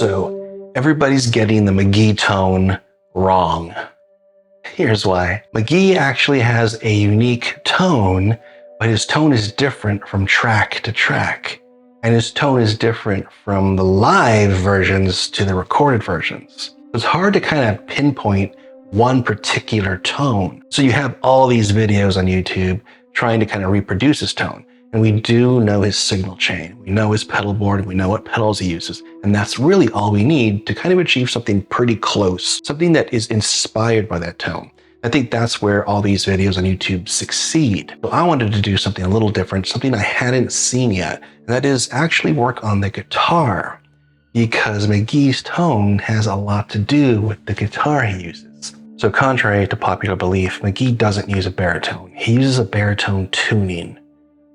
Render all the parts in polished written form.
Also, everybody's getting the McGee tone wrong. Here's why. McGee actually has a unique tone, but his tone is different from track to track. And his tone is different from the live versions to the recorded versions. It's hard to kind of pinpoint one particular tone. So you have all these videos on YouTube trying to kind of reproduce his tone. And we do know his signal chain. We know his pedal board, and we know what pedals he uses. And that's really all we need to kind of achieve something pretty close, something that is inspired by that tone. I think that's where all these videos on YouTube succeed. So I wanted to do something a little different, something I hadn't seen yet, and that is actually work on the guitar, because McGee's tone has a lot to do with the guitar he uses. So contrary to popular belief, McGee doesn't use a baritone. He uses a baritone tuning.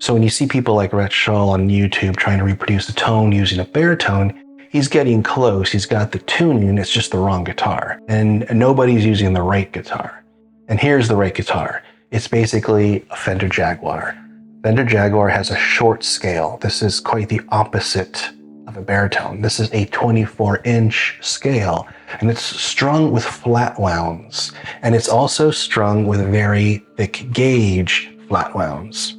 So when you see people like Rhett Shull on YouTube trying to reproduce a tone using a baritone, he's getting close. He's got the tuning, it's just the wrong guitar. And nobody's using the right guitar. And here's the right guitar. It's basically a Fender Jaguar. Fender Jaguar has a short scale. This is quite the opposite of a baritone. This is a 24-inch scale, and it's strung with flat wounds. And it's also strung with very thick gauge flat wounds.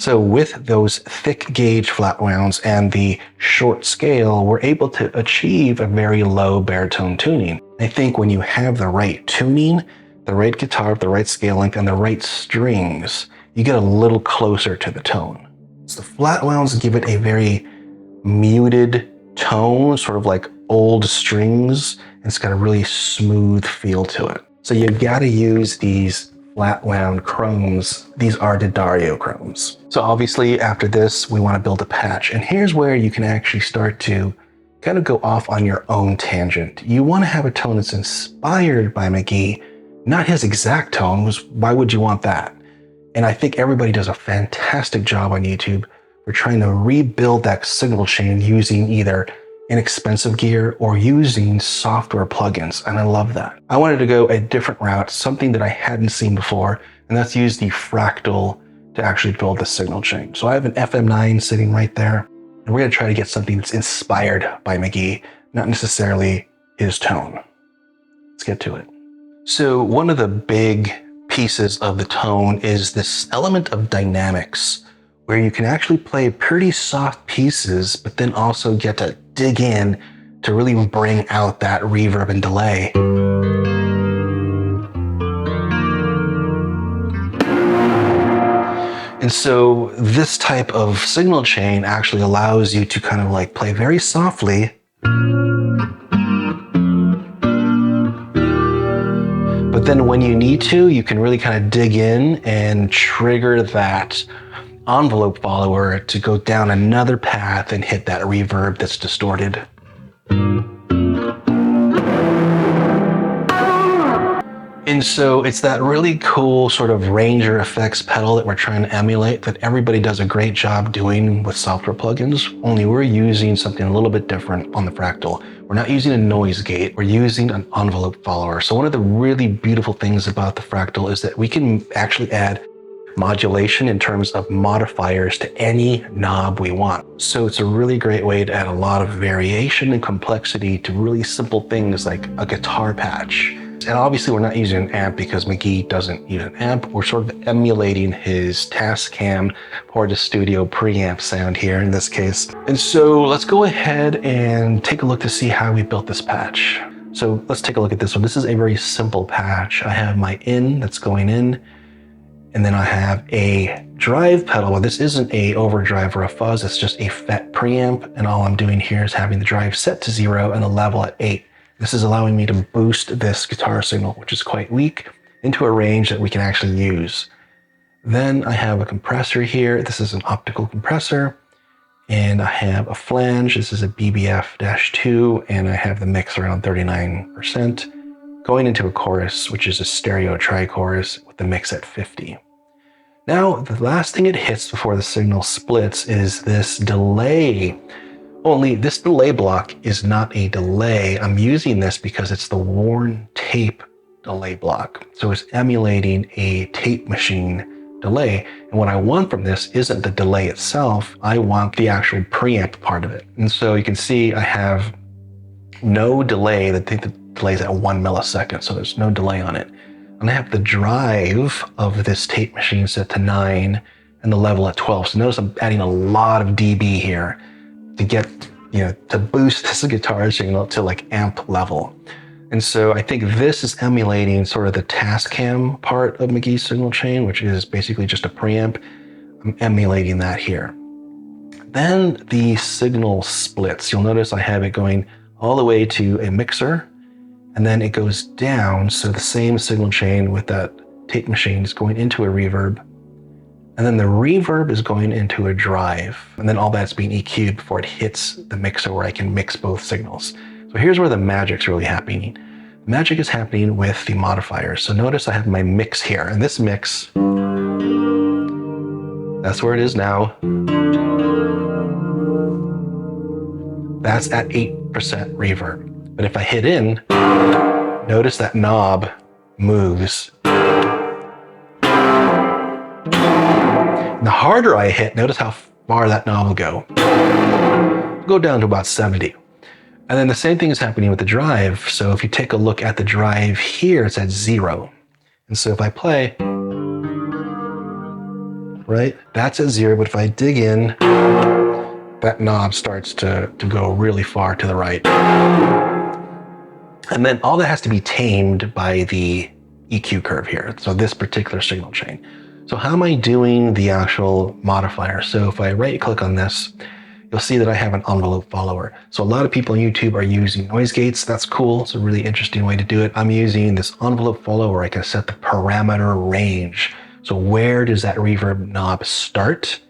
So with those thick gauge flat wounds and the short scale, we're able to achieve a very low baritone tuning. I think when you have the right tuning, the right guitar, the right scale length, and the right strings, you get a little closer to the tone. So the flat wounds give it a very muted tone, sort of like old strings, and it's got a really smooth feel to it. So you gotta use these flat wound chromes. These are D'Addario chromes. So obviously after this, we wanna build a patch. And here's where you can actually start to kind of go off on your own tangent. You wanna have a tone that's inspired by McGee, not his exact tone. Why would you want that? And I think everybody does a fantastic job on YouTube for trying to rebuild that signal chain using either inexpensive gear or using software plugins, and I love that. I wanted to go a different route, something that I hadn't seen before, and that's use the Fractal to actually build the signal chain. So I have an FM9 sitting right there, and we're gonna try to get something that's inspired by McGee, not necessarily his tone. Let's get to it. So one of the big pieces of the tone is this element of dynamics, where you can actually play pretty soft pieces, but then also get to dig in to really bring out that reverb and delay. And so this type of signal chain actually allows you to kind of like play very softly, but then when you need to, you can really kind of dig in and trigger that envelope follower to go down another path and hit that reverb that's distorted. And so it's that really cool sort of Ranger effects pedal that we're trying to emulate that everybody does a great job doing with software plugins, only we're using something a little bit different on the Fractal. We're not using a noise gate, we're using an envelope follower. So one of the really beautiful things about the Fractal is that we can actually add modulation in terms of modifiers to any knob we want. So it's a really great way to add a lot of variation and complexity to really simple things like a guitar patch. And obviously we're not using an amp because McGee doesn't use an amp. We're sort of emulating his Tascam Porta Studio preamp sound here in this case. And so let's go ahead and take a look to see how we built this patch. So let's take a look at this one. This is a very simple patch. I have my in that's going in, and then I have a drive pedal. Well, this isn't a overdrive or a fuzz, it's just a FET preamp. And all I'm doing here is having the drive set to 0 and the level at 8. This is allowing me to boost this guitar signal, which is quite weak, into a range that we can actually use. Then I have a compressor here. This is an optical compressor. And I have a flange. This is a BBF-2, and I have the mix around 39%. Going into a chorus, which is a stereo tri-chorus with the mix at 50. Now, the last thing it hits before the signal splits is this delay. Only this delay block is not a delay. I'm using this because it's the worn tape delay block. So it's emulating a tape machine delay. And what I want from this isn't the delay itself. I want the actual preamp part of it. And so you can see I have no delay. I think the delay is at 1 millisecond, so there's no delay on it. And I have the drive of this tape machine set to 9 and the level at 12. So notice I'm adding a lot of dB here to get, to boost this guitar signal to like amp level. And so I think this is emulating sort of the Tascam part of McGee's signal chain, which is basically just a preamp. I'm emulating that here. Then the signal splits. You'll notice I have it going all the way to a mixer, and then it goes down. So the same signal chain with that tape machine is going into a reverb. And then the reverb is going into a drive. And then all that's being EQ'd before it hits the mixer where I can mix both signals. So here's where the magic's really happening. The magic is happening with the modifiers. So notice I have my mix here, and this mix, that's where it is now. That's at 8% reverb. But if I hit in, notice that knob moves. And the harder I hit, notice how far that knob will go. Go down to about 70. And then the same thing is happening with the drive. So if you take a look at the drive here, it's at 0. And so if I play, right, that's at 0. But if I dig in, that knob starts to go really far to the right. And then all that has to be tamed by the EQ curve here. So this particular signal chain. So how am I doing the actual modifier? So if I right click on this, you'll see that I have an envelope follower. So a lot of people on YouTube are using noise gates. That's cool. It's a really interesting way to do it. I'm using this envelope follower where I can set the parameter range. So where does that reverb knob start?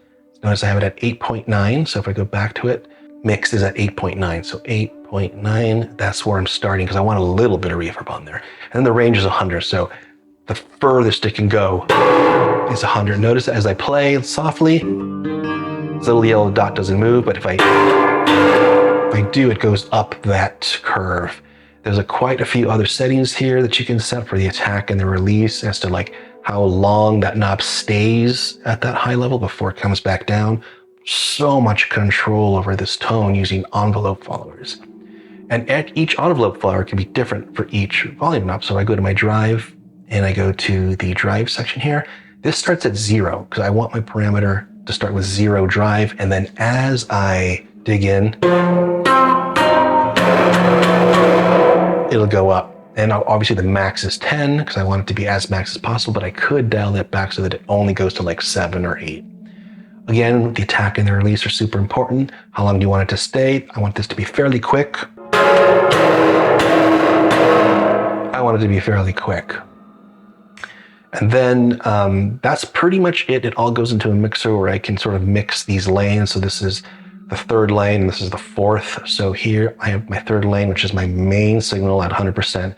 Notice I have it at 8.9. So if I go back to it, mixed is at 8.9. So 8.9, that's where I'm starting because I want a little bit of reverb on there. And then the range is 100. So the furthest it can go is 100. Notice as I play softly, this little yellow dot doesn't move, but if I do, it goes up that curve. There's quite a few other settings here that you can set for the attack and the release as to like how long that knob stays at that high level before it comes back down. So much control over this tone using envelope followers. And each envelope follower can be different for each volume knob. So I go to my drive and I go to the drive section here. This starts at 0 because I want my parameter to start with 0 drive. And then as I dig in, it'll go up. And obviously the max is 10 because I want it to be as max as possible, but I could dial it back so that it only goes to like 7 or 8. Again, the attack and the release are super important. How long do you want it to stay? I want this to be fairly quick. I want it to be fairly quick. And then that's pretty much it. It all goes into a mixer where I can sort of mix these lanes. So this is the third lane, and this is the fourth. So here I have my third lane, which is my main signal at 100%.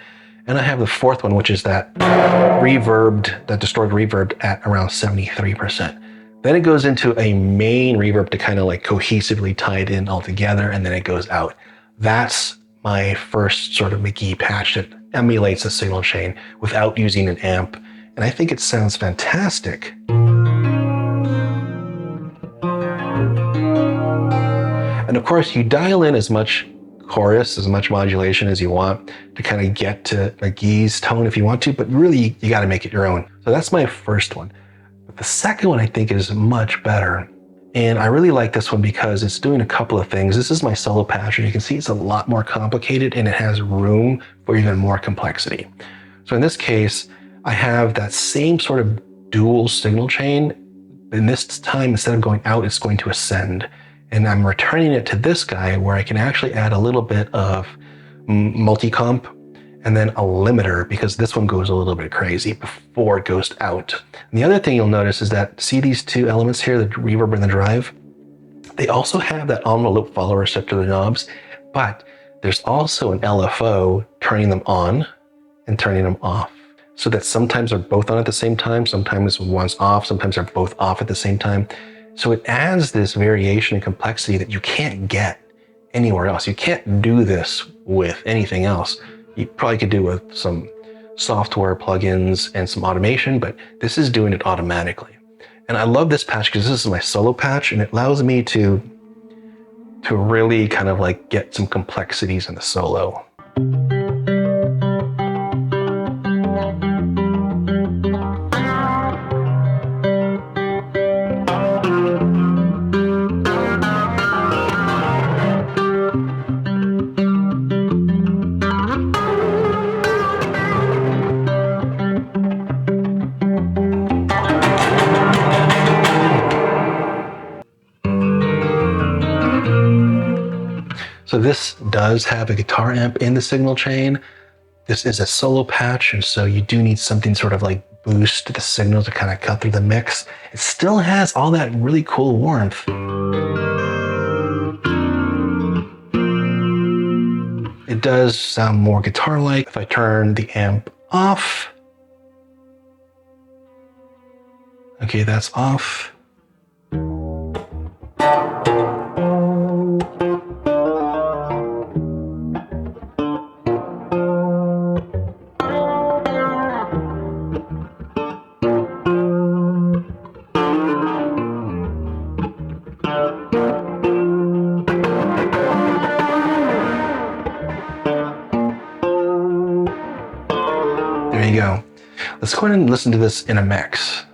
And I have the fourth one, which is that distorted reverb at around 73%. Then it goes into a main reverb to kind of like cohesively tie it in all together, and then it goes out. That's my first sort of McGee patch that emulates a signal chain without using an amp. And I think it sounds fantastic. And of course, you dial in as much chorus, as much modulation as you want to kind of get to McGee's tone if you want to, but really you got to make it your own. So that's my first one. But the second one I think is much better. And I really like this one because it's doing a couple of things. This is my solo patch, and you can see it's a lot more complicated and it has room for even more complexity. So in this case, I have that same sort of dual signal chain. And this time, instead of going out, it's going to ascend. And I'm returning it to this guy where I can actually add a little bit of multi-comp and then a limiter, because this one goes a little bit crazy before it goes out. And the other thing you'll notice is that, see these two elements here, the reverb and the drive? They also have that envelope follower set to the knobs, but there's also an LFO turning them on and turning them off. So that sometimes they're both on at the same time, sometimes one's off, sometimes they're both off at the same time. So it adds this variation and complexity that you can't get anywhere else. You can't do this with anything else. You probably could do with some software plugins and some automation, but this is doing it automatically. And I love this patch because this is my solo patch, and it allows me to to really kind of like get some complexities in the solo. So this does have a guitar amp in the signal chain. This is a solo patch, and so you do need something sort of like boost the signal to kind of cut through the mix. It still has all that really cool warmth. It does sound more guitar-like. If I turn the amp off, okay, that's off. There you go. Let's go ahead and listen to this in a mix.